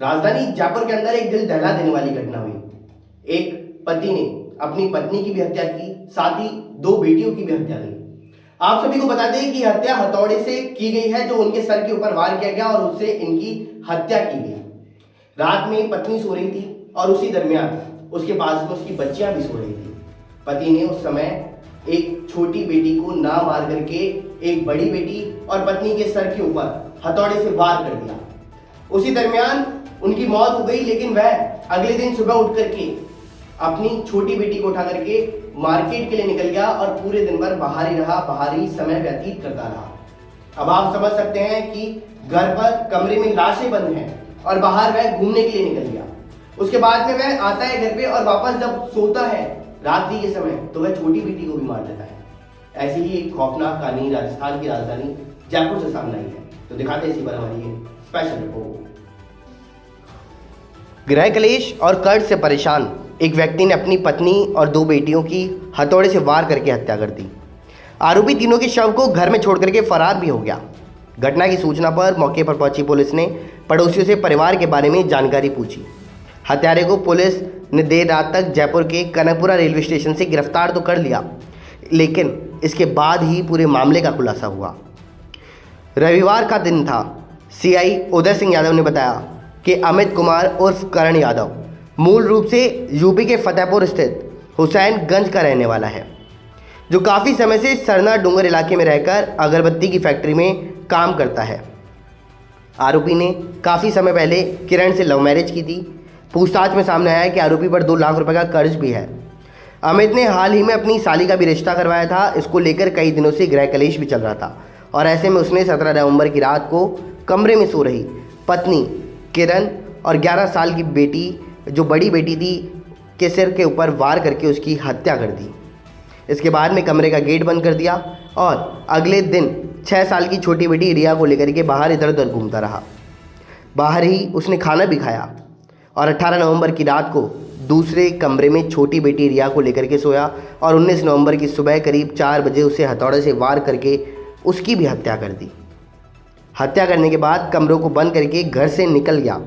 राजधानी जयपुर के अंदर एक दिल दहला देने वाली घटना हुई। एक पति ने अपनी पत्नी की भी हत्या की, साथ ही दो बेटियों की भी हत्या की। आप सभी को बता दें कि हत्या हथौड़े से की गई है, जो उनके सर के ऊपर वार किया गया और उससे इनकी हत्या की गई। रात में पत्नी सो रही थी और उसी दरमियान उसके पास में उसकी बच्चियां भी सो रही थी। पति ने उस समय एक छोटी बेटी को ना मार करके एक बड़ी बेटी और पत्नी के सर के ऊपर हथौड़े से वार कर दिया। उसी दरमियान उनकी मौत हो गई, लेकिन वह अगले दिन सुबह उठ करके अपनी छोटी बेटी को उठा करके मार्केट के लिए निकल गया और पूरे दिन भर बाहर ही रहा, बाहर ही समय व्यतीत करता रहा। अब आप समझ सकते हैं कि घर पर कमरे में लाशें बंद हैं और बाहर वह घूमने के लिए निकल गया। उसके बाद में वह आता है घर पे और वापस जब सोता है रात्रि के समय, तो वह छोटी बेटी को भी मार देता है। ऐसी ही एक खौफनाक कहानी राजस्थान की राजधानी जयपुर से सामने आई है। तो दिखाते हैं इसी पर हमारी ये स्पेशल रिपोर्ट। गृह कलेश और कर्ज से परेशान एक व्यक्ति ने अपनी पत्नी और दो बेटियों की हथौड़े से वार करके हत्या कर दी। आरोपी तीनों के शव को घर में छोड़ करके फरार भी हो गया। घटना की सूचना पर मौके पर पहुंची पुलिस ने पड़ोसियों से परिवार के बारे में जानकारी पूछी। हत्यारे को पुलिस ने देर रात तक जयपुर के कनकपुरा रेलवे स्टेशन से गिरफ्तार तो कर लिया, लेकिन इसके बाद ही पूरे मामले का खुलासा हुआ। रविवार का दिन था। सीआई उदय सिंह यादव ने बताया कि अमित कुमार उर्फ करण यादव मूल रूप से यूपी के फतेहपुर स्थित हुसैनगंज का रहने वाला है, जो काफ़ी समय से सरना डूंगर इलाके में रहकर अगरबत्ती की फैक्ट्री में काम करता है। आरोपी ने काफ़ी समय पहले किरण से लव मैरिज की थी। पूछताछ में सामने आया कि आरोपी पर 2 लाख रुपए का कर्ज भी है। अमित ने हाल ही में अपनी साली का भी रिश्ता करवाया था। इसको लेकर कई दिनों से गृह कलेश भी चल रहा था और ऐसे में उसने 17 नवंबर की रात को कमरे में सो रही पत्नी किरण और 11 साल की बेटी, जो बड़ी बेटी थी, के सिर के ऊपर वार करके उसकी हत्या कर दी। इसके बाद में कमरे का गेट बंद कर दिया और अगले दिन 6 साल की छोटी बेटी रिया को लेकर के बाहर इधर उधर घूमता रहा। बाहर ही उसने खाना भी खाया और 18 नवंबर की रात को दूसरे कमरे में छोटी बेटी रिया को लेकर के सोया और 19 नवंबर की सुबह करीब 4 बजे उसे हथौड़े से वार करके उसकी भी हत्या कर दी। हत्या करने के बाद कमरों को बंद करके घर से निकल गया।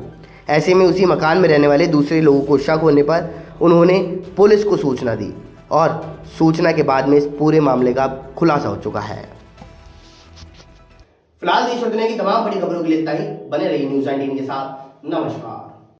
ऐसे में उसी मकान में रहने वाले दूसरे लोगों को शक होने पर उन्होंने पुलिस को सूचना दी और सूचना के बाद में इस पूरे मामले का खुलासा हो चुका है। फिलहाल देश और दुनिया की तमाम बड़ी खबरों के लिए इतना ही। बने रहिए न्यूज़ 19 के साथ। नमस्कार।